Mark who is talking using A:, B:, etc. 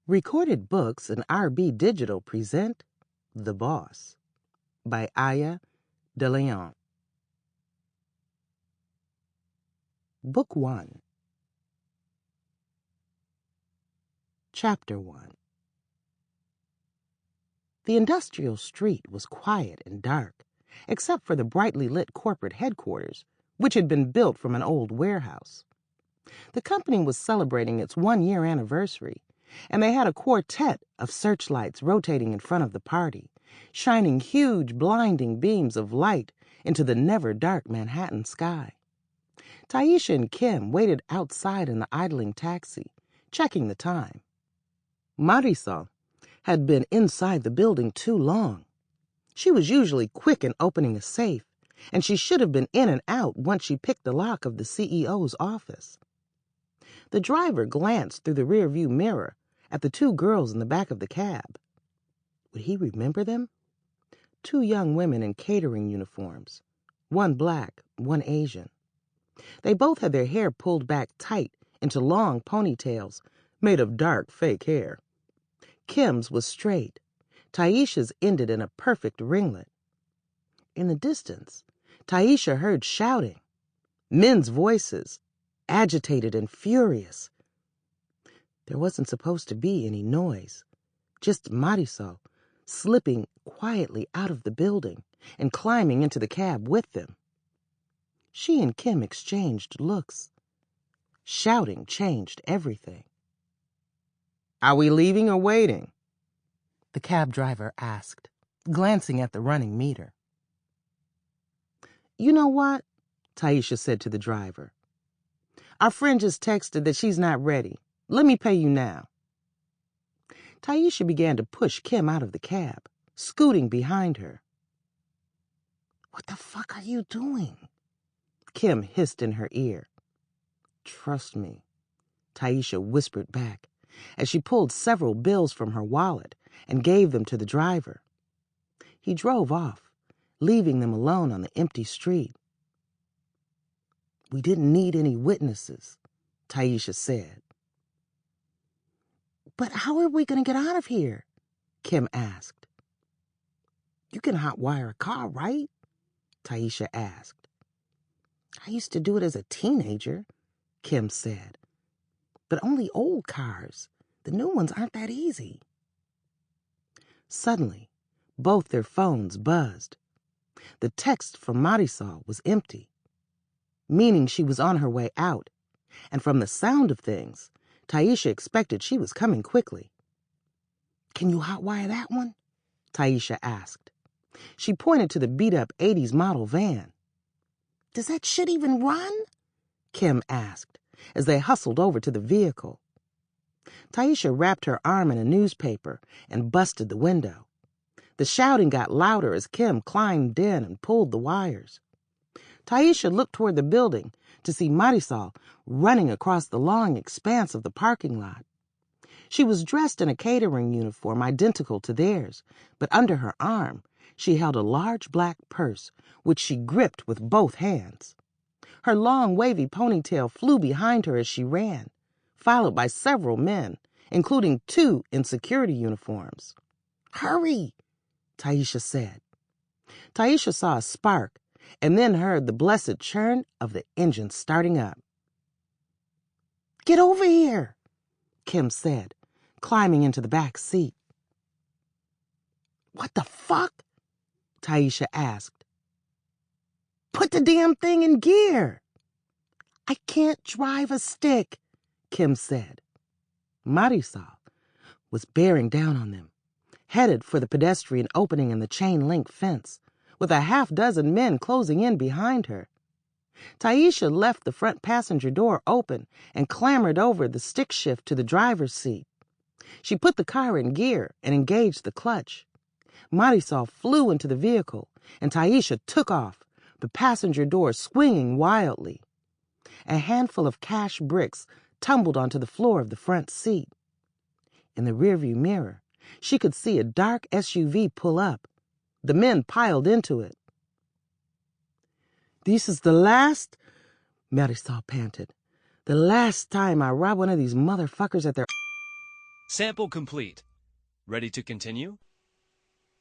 A: Recorded Books and RB Digital present The Boss by Aya de Leon. Book 1. Chapter 1. The industrial street was quiet and dark, except for the brightly lit corporate headquarters, which had been built from an old warehouse. The company was celebrating its 1-year anniversary, and they had a quartet of searchlights rotating in front of the party, shining huge, blinding beams of light into the never-dark Manhattan sky. Tyesha and Kim waited outside in the idling taxi, checking the time. Marisol had been inside the building too long. She was usually quick in opening a safe, and she should have been in and out once she picked the lock of the CEO's office. The driver glanced through the rearview mirror at the 2 girls in the back of the cab. Would he remember them? 2 young women in catering uniforms, one black, one Asian. They both had their hair pulled back tight into long ponytails made of dark fake hair. Kim's was straight. Tyesha's ended in a perfect ringlet. In the distance, Tyesha heard shouting, men's voices, agitated and furious. There wasn't supposed to be any noise, just Marisol slipping quietly out of the building and climbing into the cab with them. She and Kim exchanged looks. Shouting changed everything. "Are we leaving or waiting?" the cab driver asked, glancing at the running meter. "You know what?" Tyesha said to the driver. "Our friend just texted that she's not ready. Let me pay you now." Tyesha began to push Kim out of the cab, scooting behind her. "What the fuck are you doing?" Kim hissed in her ear. "Trust me," Tyesha whispered back as she pulled several bills from her wallet and gave them to the driver. He drove off, leaving them alone on the empty street. "We didn't need any witnesses," Tyesha said. "But how are we going to get out of here?" Kim asked. "You can hotwire a car, right?" Tyesha asked. "I used to do it as a teenager," Kim said. "But only old cars. The new ones aren't that easy." Suddenly, both their phones buzzed. The text from Marisol was empty, meaning she was on her way out, and from the sound of things, Tyesha expected she was coming quickly. "Can you hotwire that one?" Tyesha asked. She pointed to the beat-up 80s model van. "Does that shit even run?" Kim asked, as they hustled over to the vehicle. Tyesha wrapped her arm in a newspaper and busted the window. The shouting got louder as Kim climbed in and pulled the wires. Tyesha looked toward the building to see Marisol running across the long expanse of the parking lot. She was dressed in a catering uniform identical to theirs, but under her arm she held a large black purse, which she gripped with both hands. Her long, wavy ponytail flew behind her as she ran, followed by several men, including 2 in security uniforms. "Hurry," Tyesha said. Tyesha saw a spark and then heard the blessed churn of the engine starting up. "Get over here," Kim said, climbing into the back seat. "What the fuck?" Tyesha asked. "Put the damn thing in gear." "I can't drive a stick," Kim said. Marisol was bearing down on them, headed for the pedestrian opening in the chain-link fence, with a half-dozen men closing in behind her. Tyesha left the front passenger door open and clambered over the stick shift to the driver's seat. She put the car in gear and engaged the clutch. Marisol flew into the vehicle, and Tyesha took off, the passenger door swinging wildly. A handful of cash bricks tumbled onto the floor of the front seat. In the rearview mirror, she could see a dark SUV pull up. The men piled into it. "This is the last," Marisol panted, "the last time I rob one of these motherfuckers at their..."
B: Sample complete. Ready to continue?